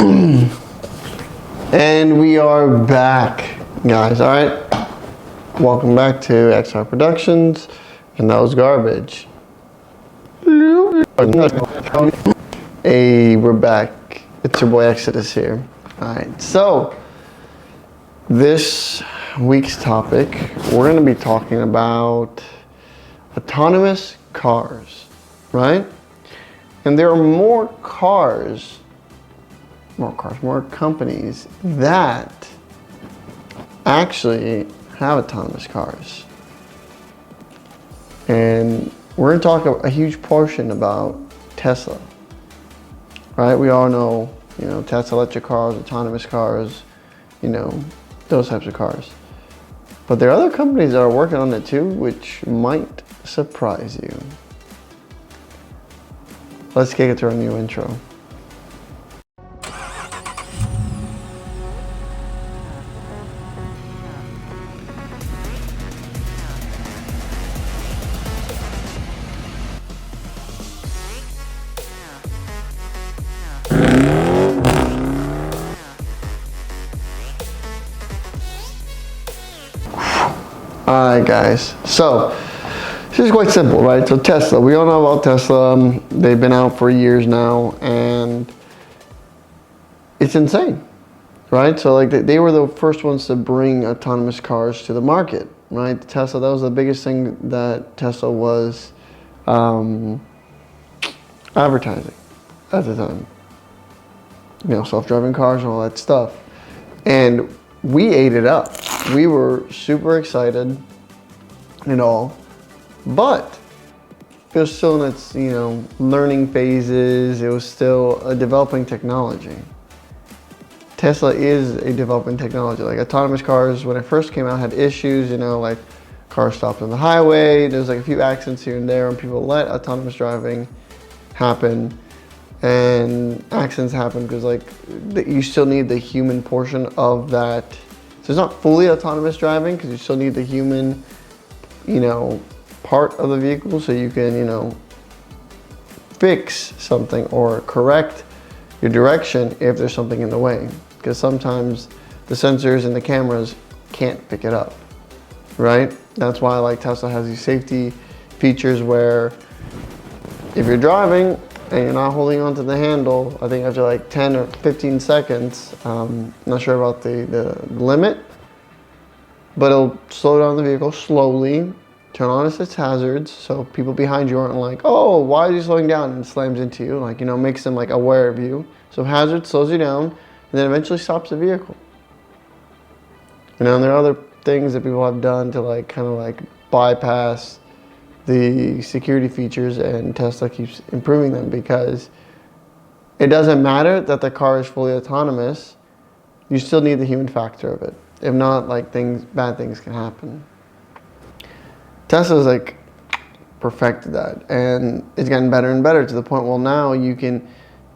And we are back, guys. All right. Welcome back to XR Productions. And that was garbage. Hey, we're back. It's your boy Exodus here. All right. So, this week's topic, we're going to be talking about autonomous cars, right? And there are more companies that actually have autonomous cars. And we're going to talk a huge portion about Tesla, right? We all know, Tesla electric cars, autonomous cars, those types of cars. But there are other companies that are working on it too, which might surprise you. Let's kick it to our new intro. Alright guys, so this is quite simple, right? So Tesla, we all know about Tesla. They've been out for years now and it's insane, right? So like they were the first ones to bring autonomous cars to the market, right? Tesla, that was the biggest thing that Tesla was advertising at the time. Self-driving cars and all that stuff. And we ate it up. We were super excited and all, but it was still in its, learning phases. It was still a developing technology. Tesla is a developing technology. Like autonomous cars, when it first came out, had issues, like cars stopped on the highway. There's like a few accidents here and there when people let autonomous driving happen. And accidents happen because you still need the human portion of that. So it's not fully autonomous driving because you still need the human, part of the vehicle so you can, fix something or correct your direction if there's something in the way. Because sometimes the sensors and the cameras can't pick it up, right? That's why Tesla has these safety features where if you're driving and you're not holding onto the handle, I think after 10 or 15 seconds, not sure about the limit, but it'll slow down the vehicle slowly, turn on its hazards, so people behind you aren't like, oh, why is he slowing down, and slams into you, makes them aware of you. So hazard slows you down, and then eventually stops the vehicle. And there are other things that people have done to bypass the security features, and Tesla keeps improving them because it doesn't matter that the car is fully autonomous, you still need the human factor of it. If not, bad things can happen. Tesla's perfected that, and it's getting better and better to the point, well, now you can,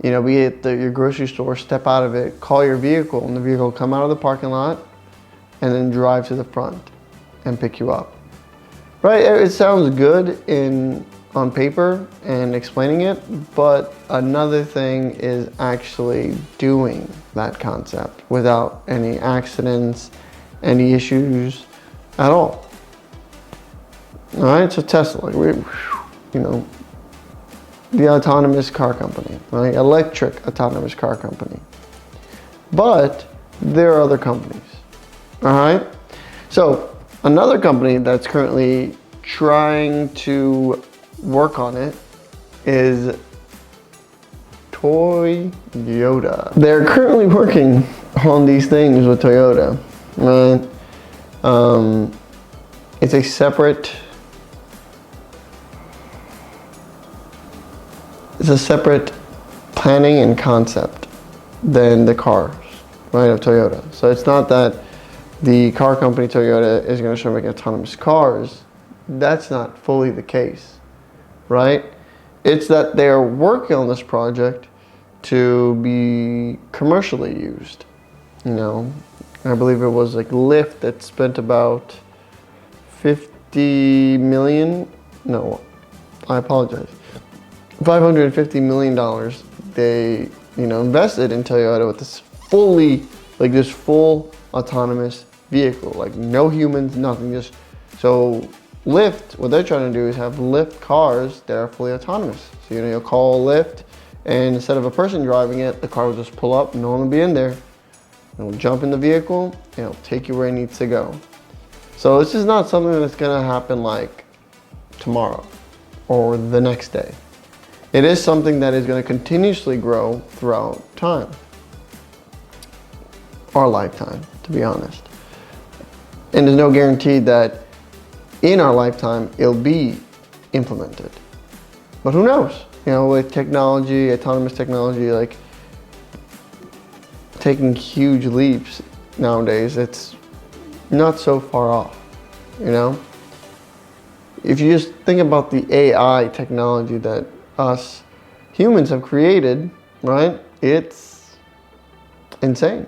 be at your grocery store, step out of it, call your vehicle, and the vehicle will come out of the parking lot and then drive to the front and pick you up. Right, it sounds good on paper and explaining it, but another thing is actually doing that concept without any accidents, any issues at all. All right, so Tesla, the autonomous car company, right? Electric autonomous car company. But there are other companies, all right? So another company that's currently trying to work on it is Toyota. They're currently working on these things with Toyota, right? It's a separate planning and concept than the cars, right, of Toyota. So it's not that the car company Toyota is going to start making autonomous cars. That's not fully the case, right? It's that they're working on this project to be commercially used. I believe it was Lyft that spent about 50 million, no, I apologize, $550 million they invested in Toyota with this this full autonomous vehicle, like no humans, nothing, just so Lyft, what they're trying to do is have Lyft cars that are fully autonomous. So you'll call Lyft, and instead of a person driving it, the car will just pull up, no one will be in there. It'll jump in the vehicle, and it'll take you where it needs to go. So this is not something that's gonna happen like tomorrow or the next day. It is something that is gonna continuously grow throughout time. Our lifetime, to be honest. And there's no guarantee that in our lifetime it'll be implemented. But who knows? With technology, autonomous technology, like taking huge leaps nowadays, it's not so far off, If you just think about the AI technology that us humans have created, right? It's insane.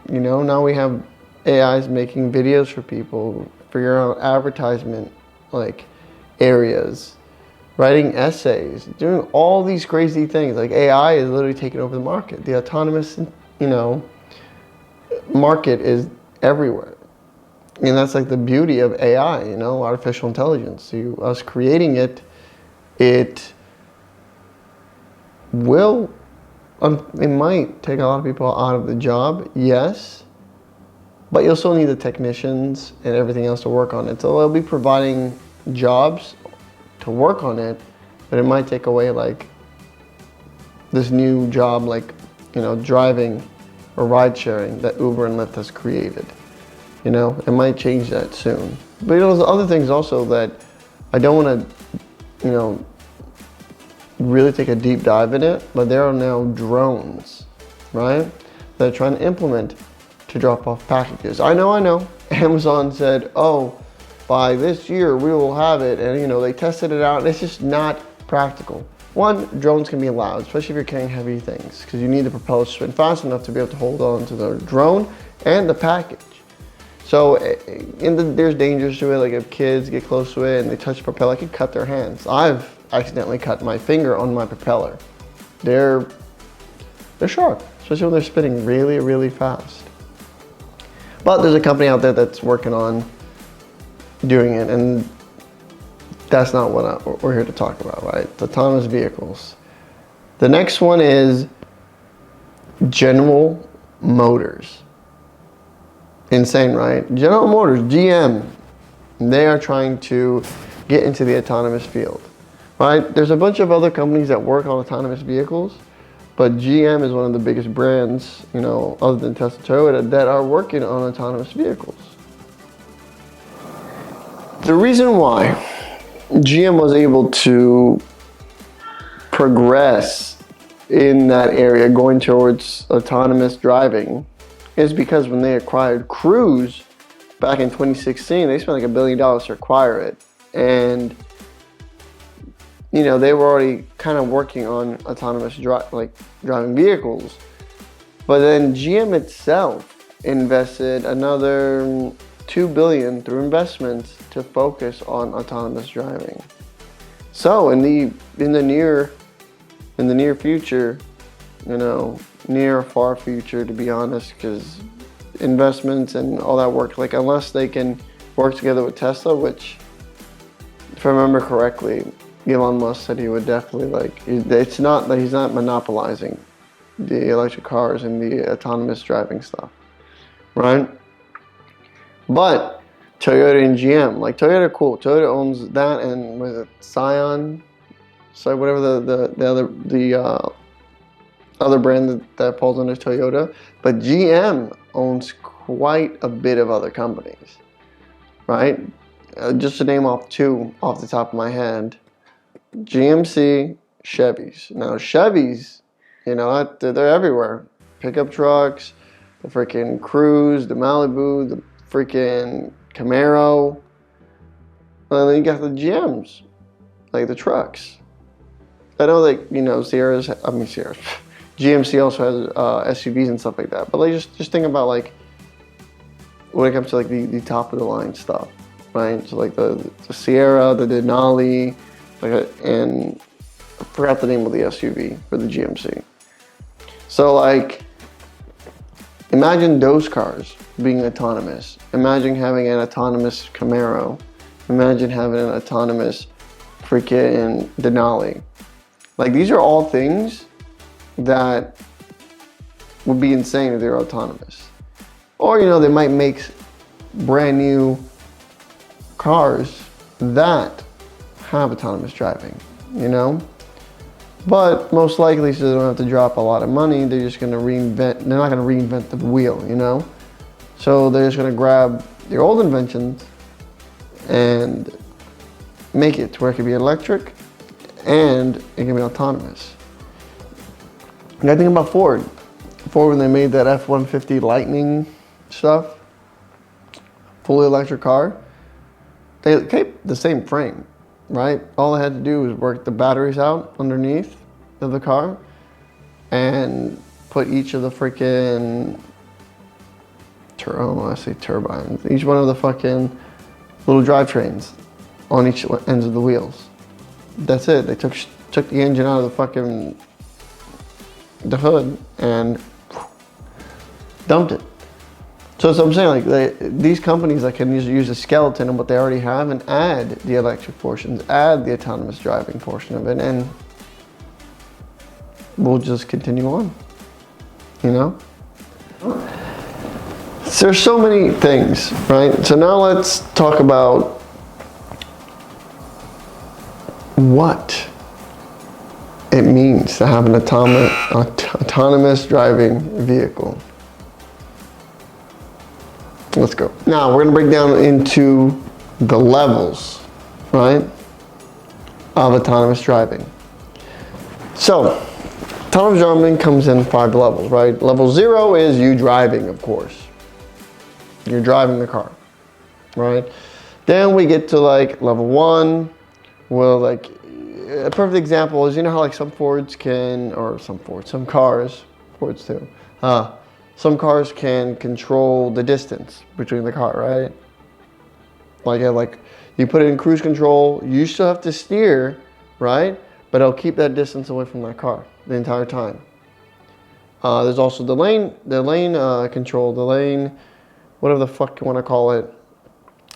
Now we have AIs making videos for people, for your own advertisement, like areas, writing essays, doing all these crazy things. Like AI is literally taking over the market. The autonomous, market is everywhere. And that's like the beauty of AI, artificial intelligence. Us creating it, it might take a lot of people out of the job, yes, but you'll still need the technicians and everything else to work on it. So they'll be providing jobs to work on it, but it might take away like this new job, like, driving or ride sharing that Uber and Lyft has created. It might change that soon. But there's other things also that I don't want to, really take a deep dive in it, but there are now drones, right? That are trying to implement to drop off packages. I know. Amazon said, oh, by this year we will have it, and they tested it out, and it's just not practical. One, drones can be loud, especially if you're carrying heavy things, because you need the propeller to spin fast enough to be able to hold on to the drone and the package. So there's dangers to it, like if kids get close to it and they touch the propeller, it could cut their hands. I've accidentally cut my finger on my propeller. They're sharp, especially when they're spinning really, really fast. But there's a company out there that's working on doing it, and that's not what we're here to talk about, right? It's autonomous vehicles. The next one is General Motors. Insane, right? General Motors, GM, they are trying to get into the autonomous field, right? There's a bunch of other companies that work on autonomous vehicles, but GM is one of the biggest brands, other than Tesla, Toyota, that are working on autonomous vehicles. The reason why GM was able to progress in that area, going towards autonomous driving, is because when they acquired Cruise back in 2016, they spent like $1 billion to acquire it. And, they were already kind of working on autonomous driving vehicles. But then GM itself invested another $2 billion through investments to focus on autonomous driving. So in the near future, near or far future, to be honest, because investments and all that work, like unless they can work together with Tesla, which, if I remember correctly, Elon Musk said he would definitely it's not that he's not monopolizing the electric cars and the autonomous driving stuff, right? But Toyota and GM, like Toyota, cool. Toyota owns that, and was it Scion? So whatever the other brand that falls under Toyota. But GM owns quite a bit of other companies, right? Just to name off two off the top of my head: GMC, Chevys. Now Chevys, they're everywhere. Pickup trucks, the freaking Cruise, the Malibu, the freaking Camaro. And then you got the GMs, like the trucks. I know, Sierras. GMC also has SUVs and stuff like that. But just think about when it comes to the top of the line stuff, right? So the Sierra, the Denali, and I forgot the name of the SUV for the GMC. So like, imagine those cars being autonomous. Imagine having an autonomous Camaro. Imagine having an autonomous freaking Denali. Like, these are all things that would be insane if they were autonomous. Or, you know, they might make brand new cars that have autonomous driving, you know? But most likely, so they don't have to drop a lot of money, they're just gonna they're not gonna reinvent the wheel, you know? So they're just gonna grab their old inventions and make it to where it can be electric and it can be autonomous. You gotta think about Ford. Ford, when they made that F-150 Lightning stuff, fully electric car, they kept the same frame, right? All they had to do was work the batteries out underneath of the car and put each of the freaking, I say turbines, each one of the fucking little drivetrains on each ends of the wheels. That's it. They took the engine out of the hood and dumped it. So that's what I'm saying, like these companies that can use a skeleton of what they already have and add the electric portions, add the autonomous driving portion of it, and we'll just continue on, you know? So there's so many things, right? So now let's talk about what it means to have an autonomous driving vehicle. Let's go. Now we're gonna break down into the levels, right, of autonomous driving. So, autonomous driving comes in 5 levels, right? Level 0 is you driving, of course. You're driving the car, right? Then we get to like level 1. Well, like a perfect example is, you know how like some cars, Fords too. Some cars can control the distance between the car, right? Like you put it in cruise control, you still have to steer, right? But it'll keep that distance away from that car the entire time. There's also the lane control, the lane, whatever the fuck you want to call it,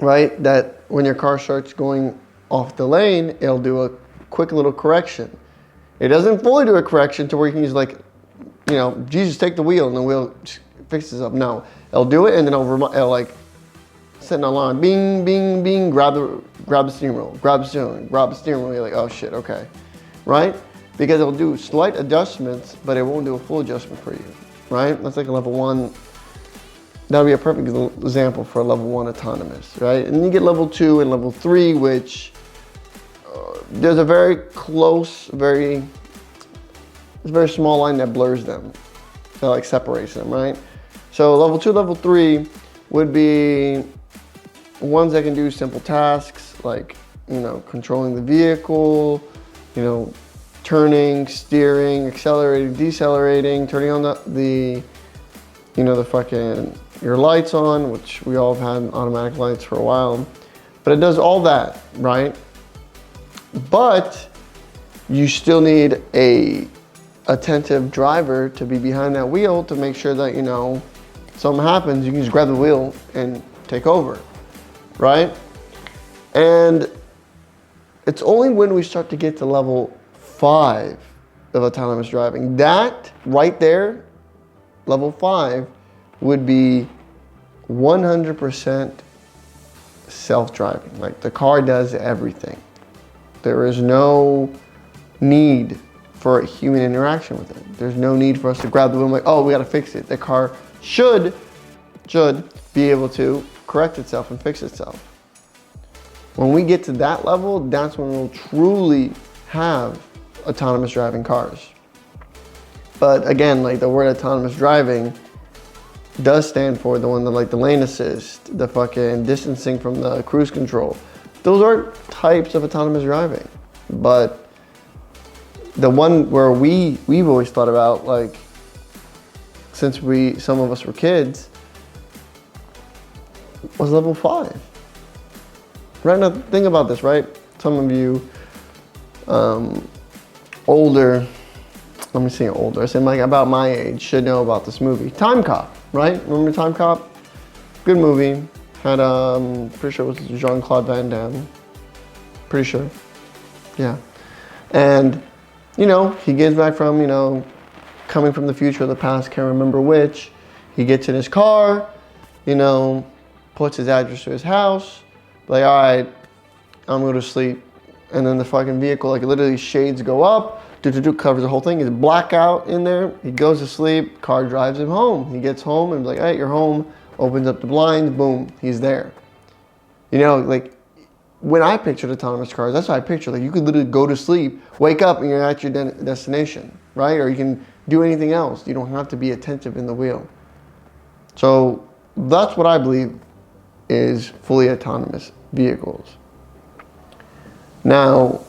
right? That when your car starts going off the lane, it'll do a quick little correction. It doesn't fully do a correction to where you can use like, you know, Jesus, take the wheel, and the wheel fixes up. No, it'll do it, and then it'll like set an alarm, bing, bing, bing, grab the steering wheel, grab the steering wheel. You're like, oh shit, okay, right? Because it'll do slight adjustments, but it won't do a full adjustment for you, right? That's like a level 1. That'll be a perfect example for a level 1 autonomous, right? And you get level 2 and level 3, which there's a very close, it's a very small line that blurs them, that like separates them, right? So level 2, level 3 would be ones that can do simple tasks like, you know, controlling the vehicle, you know, turning, steering, accelerating, decelerating, turning on the you know, the fucking, your lights on, which we all have had automatic lights for a while. But it does all that, right? But you still need a attentive driver to be behind that wheel to make sure that, you know, something happens, you can just grab the wheel and take over, right? And it's only when we start to get to level 5 of autonomous driving, that right there, level 5 would be 100% self-driving. Like the car does everything. There is no need for a human interaction with it. There's no need for us to grab the wheel and like, oh, we gotta fix it. The car should be able to correct itself and fix itself. When we get to that level, that's when we'll truly have autonomous driving cars. But again, like the word autonomous driving does stand for the one that like the lane assist, the fucking distancing from the cruise control. Those are types of autonomous driving. But the one where we've always thought about, like, since some of us were kids, was level 5. Right now, think about this, right? Some of you older let me see, older, say like about my age, should know about this movie. Time Cop, right? Remember Time Cop? Good movie. Had, pretty sure it was Jean-Claude Van Damme. Pretty sure. Yeah. And, you know, he gets back from, you know, coming from the future or the past, can't remember which. He gets in his car, you know, puts his address to his house, like, all right, I'm going to sleep. And then the fucking vehicle, like literally shades go up, covers the whole thing. He's blackout in there. He goes to sleep, car drives him home. He gets home and like, hey, you're home. Opens up the blinds, boom, he's there. You know, like when I pictured autonomous cars, that's what I picture. Like you could literally go to sleep, wake up and you're at your destination, right? Or you can do anything else. You don't have to be attentive in the wheel. So that's what I believe is fully autonomous vehicles. Now,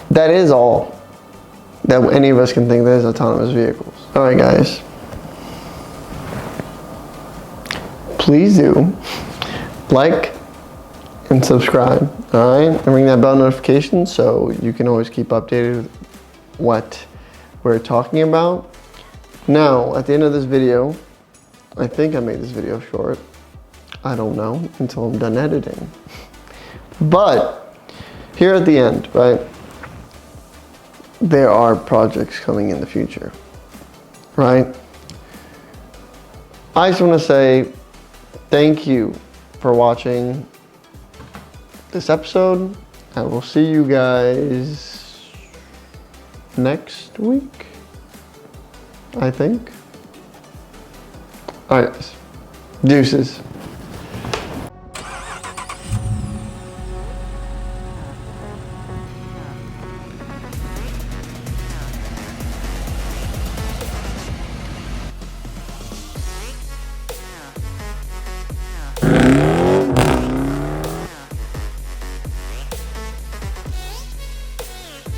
that is all that any of us can think that is autonomous vehicles. All right, guys. Please do like and subscribe, all right? And ring that bell notification so you can always keep updated with what we're talking about. Now, at the end of this video, I think I made this video short. I don't know until I'm done editing. But here at the end, right? There are projects coming in the future, right? I just want to say thank you for watching this episode. I will see you guys next week, I think. All right, guys. Deuces.